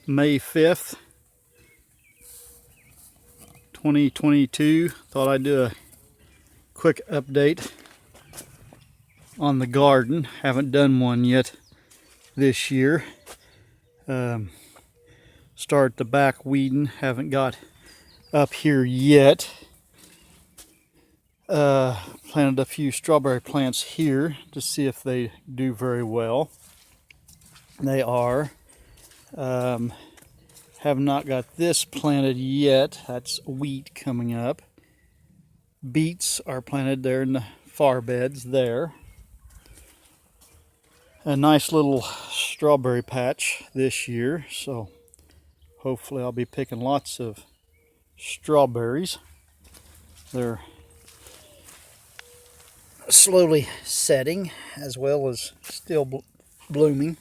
May 5th, 2022. Thought I'd do a quick update on the garden. Haven't done one yet this year. Start the back weeding. Haven't got up here yet. Planted a few strawberry plants here to see if they do very well. They are. Have not got this planted yet. That's wheat coming up. Beets are planted there in the far beds there. A nice little strawberry patch this year, so hopefully I'll be picking lots of strawberries. They're slowly setting as well as still blooming.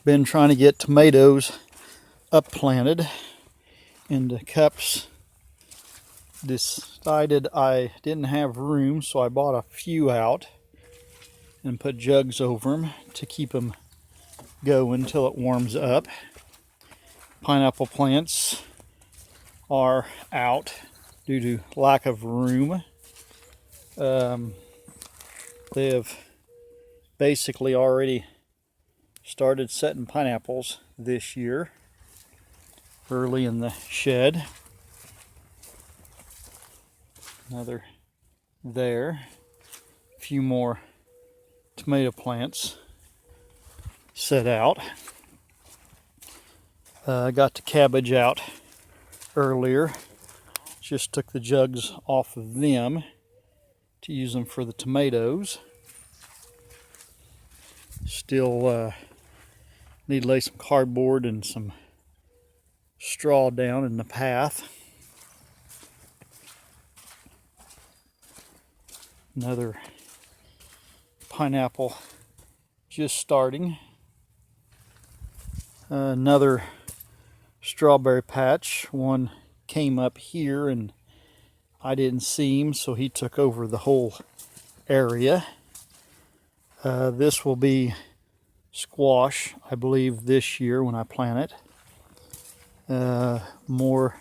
Been trying to get tomatoes up planted into cups. Decided I didn't have room, so I bought a few out and put jugs over them to keep them going until it warms up. Pineapple plants are out due to lack of room. They have basically already started setting pineapples this year early in the shed. Another there. A few more tomato plants set out. I got the cabbage out earlier. Just took the jugs off of them to use them for the tomatoes. Still need to lay some cardboard and some straw down in the path. Another pineapple just starting. Another strawberry patch. One came up here and I didn't see him, so he took over the whole area. This will be squash, I believe, this year when I plant it. More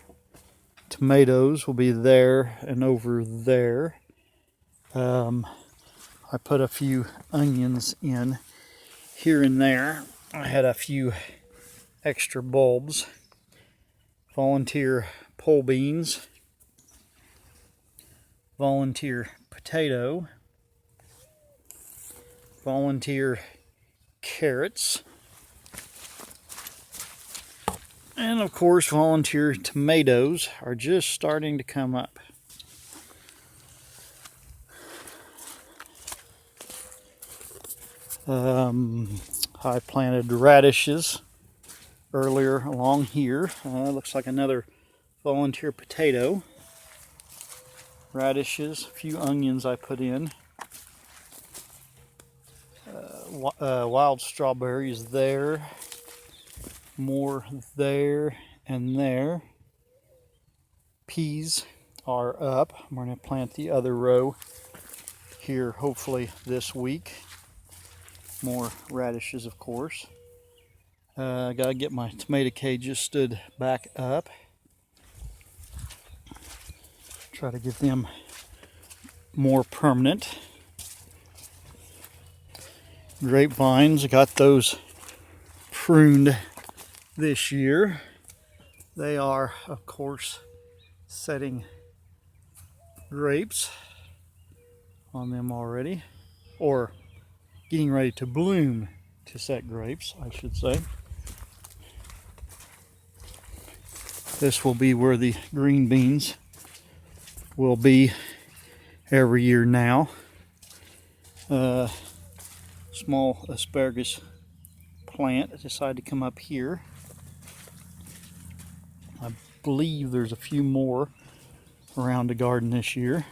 tomatoes will be there and over there. I put a few onions in here and there. I had a few extra bulbs. Volunteer pole beans. Volunteer potato. Volunteer carrots. And of course, volunteer tomatoes are just starting to come up. I planted radishes earlier along here. Looks like another volunteer potato. Radishes, a few onions I put in. Wild strawberries there. More there and there. Peas are up. I'm going to plant the other row here hopefully this week. More radishes, of course. I gotta get my tomato cages stood back up. Try to get them more permanent. Grapevines, I got those pruned this year. They are, of course, setting grapes on them already, or getting ready to bloom to set grapes, I should say. This will be where the green beans will be every year now. Small asparagus plant decided to come up here. I believe there's a few more around the garden this year.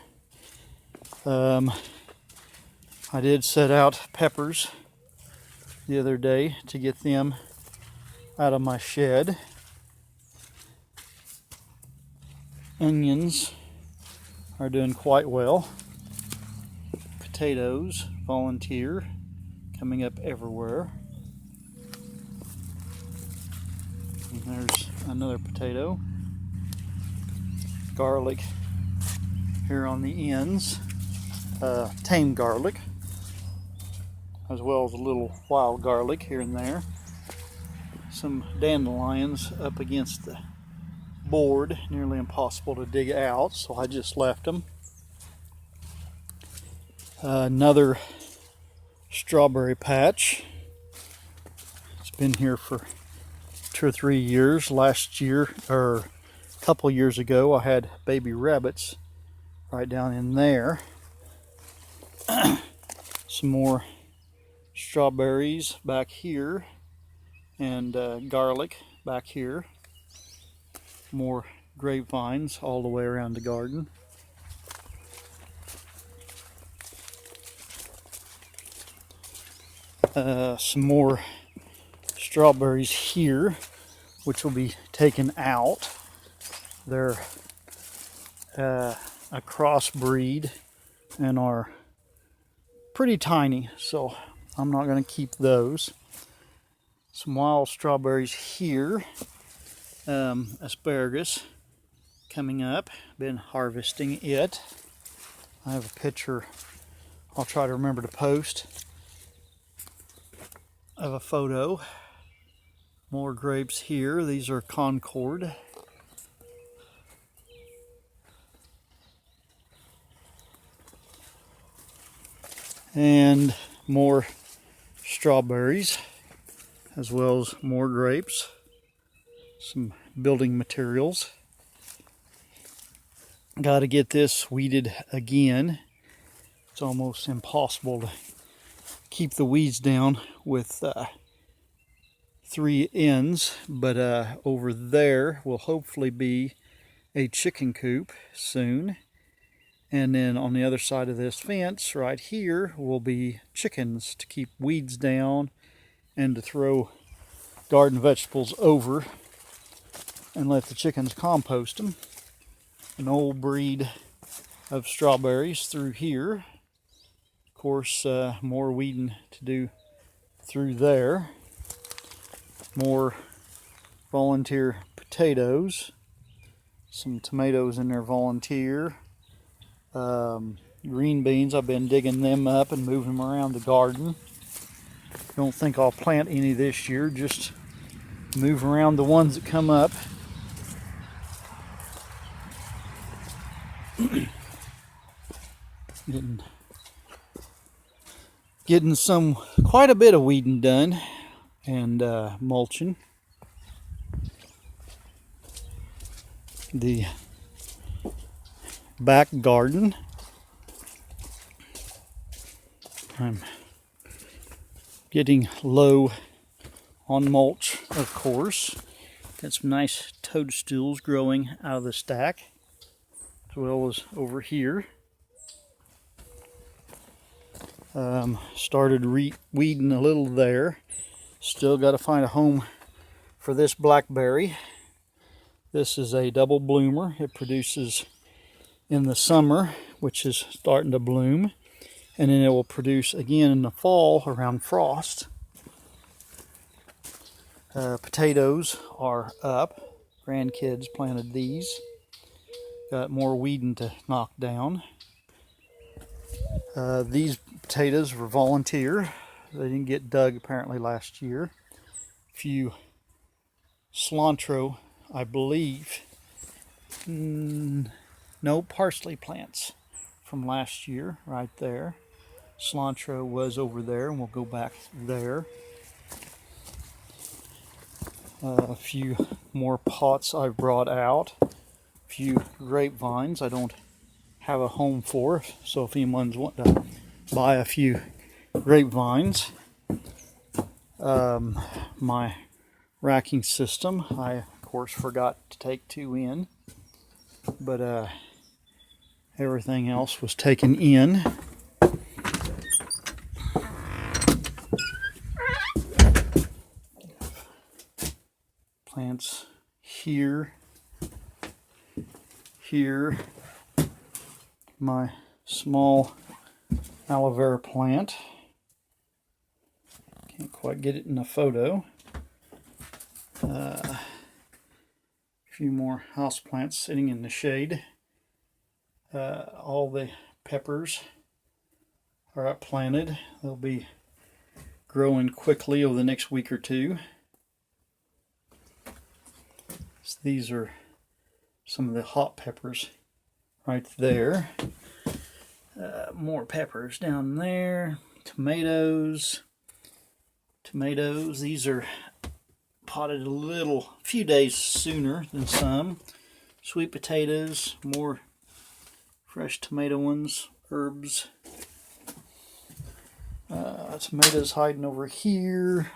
I did set out peppers the other day to get them out of my shed. Onions are doing quite well. Potatoes, volunteer. coming up everywhere. And there's another potato. Garlic here on the ends. Tame garlic, as well as a little wild garlic here and there. Some dandelions up against the board, nearly impossible to dig out, so I just left them. Another strawberry patch. It's been here for 2 or 3 years. Last year, or a couple years ago, I had baby rabbits right down in there. Some more strawberries back here, and garlic back here. More grapevines all the way around the garden. Some more strawberries here, which will be taken out. They're a crossbreed and are pretty tiny, so I'm not going to keep those. Some wild strawberries here. Asparagus coming up. Been harvesting it. I have a picture I'll try to remember to post of a photo. More grapes here. These are Concord. And more strawberries, as well as more grapes. Some building materials. Got to get this weeded again. It's almost impossible to keep the weeds down with 3 ends, but over there will hopefully be a chicken coop soon. And then on the other side of this fence right here will be chickens to keep weeds down and to throw garden vegetables over and let the chickens compost them. An old breed of strawberries through here. Of course, more weeding to do through there. More volunteer potatoes. Some tomatoes in there volunteer. Green beans, I've been digging them up and moving them around the garden. Don't think I'll plant any this year, just move around the ones that come up. Getting quite a bit of weeding done and mulching. The back garden, I'm getting low on mulch, of course. Got some nice toadstools growing out of the stack, as well as over here. Started weeding a little there. Still got to find a home for this blackberry. This is a double bloomer. It produces in the summer, which is starting to bloom, and then it will produce again in the fall around frost. Potatoes are up. Grandkids planted these. Got more weeding to knock down. These potatoes were volunteer. They didn't get dug apparently last year. A few cilantro, I believe. No, parsley plants from last year right there. Cilantro was over there, and we'll go back there. A few more pots I've brought out. A few grapevines I don't have a home for, so if anyone's wanting to buy a few grapevines. My racking system, I of course forgot to take 2 in, but everything else was taken in. Plants here, my small aloe vera plant, Can't quite get it in a photo. A few more houseplants sitting in the shade. All the peppers are up planted. They'll be growing quickly over the next week or two. So these are some of the hot peppers right there. More peppers down there. Tomatoes. These are potted a few days sooner than some. Sweet potatoes, more fresh tomato ones, herbs. Tomatoes hiding over here.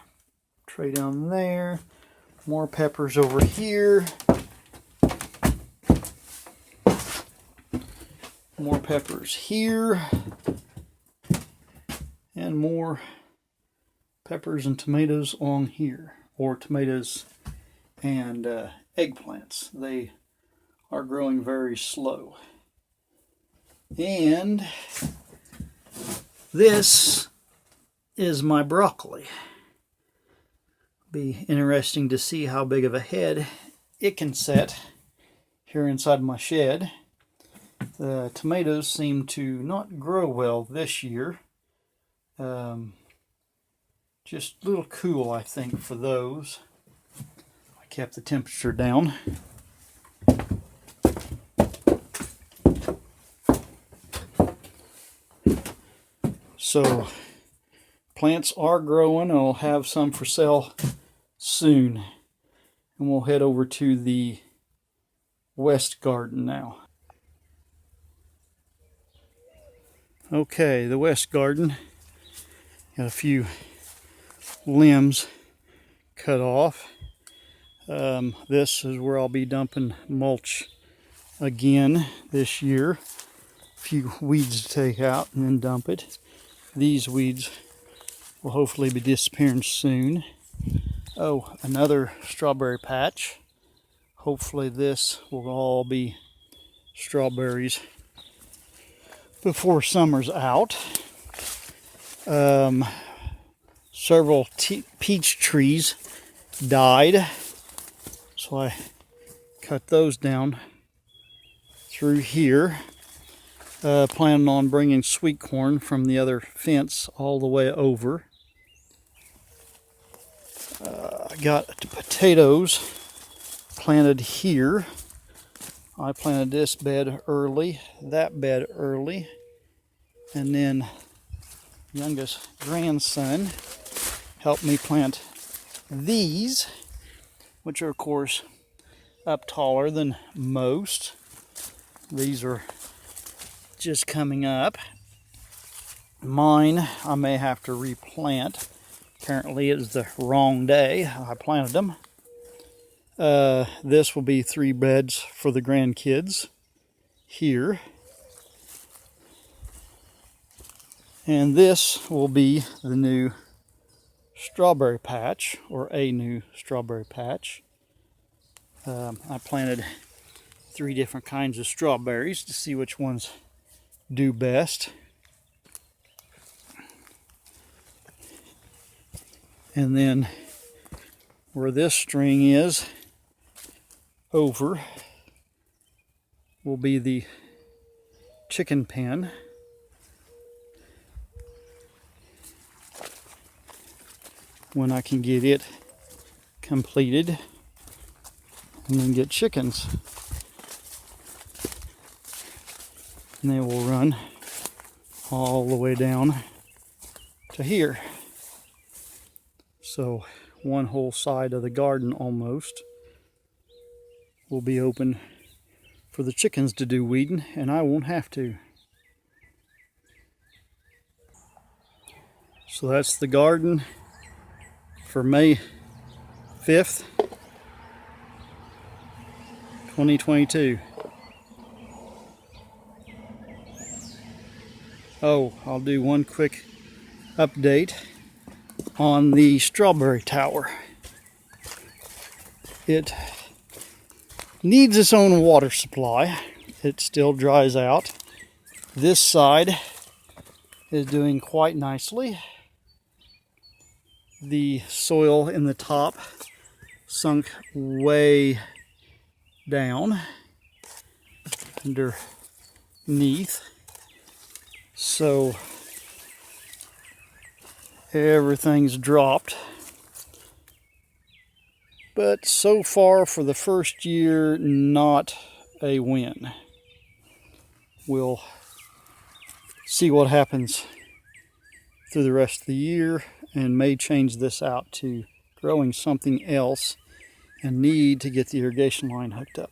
Tray down there. More peppers over here. More peppers here. And more peppers and tomatoes along here. Or tomatoes and eggplants. They are growing very slow. And this is my broccoli. Be interesting to see how big of a head it can set here inside my shed. The tomatoes seem to not grow well this year. Just a little cool, I think, for those. I kept the temperature down. So plants are growing, and I'll have some for sale soon. And we'll head over to the west garden now. Okay, the west garden. Got a few limbs cut off. This is where I'll be dumping mulch again this year. A few weeds to take out and then dump it. These weeds will hopefully be disappearing soon. Oh, another strawberry patch. Hopefully this will all be strawberries before summer's out. Several peach trees died, so I cut those down through here. Planning on bringing sweet corn from the other fence all the way over. I got potatoes planted here. I planted this bed early, that bed early, and then youngest grandson helped me plant these, which are of course up taller than most. These are just coming up. Mine I may have to replant. Apparently it was the wrong day I planted them. This will be 3 beds for the grandkids here. And this will be the new strawberry patch, or a new strawberry patch. I planted 3 different kinds of strawberries to see which ones do best. And then where this string is over will be the chicken pen. When I can get it completed and then get chickens. And they will run all the way down to here. So one whole side of the garden almost will be open for the chickens to do weeding, and I won't have to. So that's the garden for May 5th, 2022. Oh, I'll do one quick update on the strawberry tower. It needs its own water supply. It still dries out. This side is doing quite nicely. the soil in the top sunk way down underneath. So everything's dropped. But so far for the first year, not a win. We'll see what happens through the rest of the year and may change this out to growing something else and need to get the irrigation line hooked up.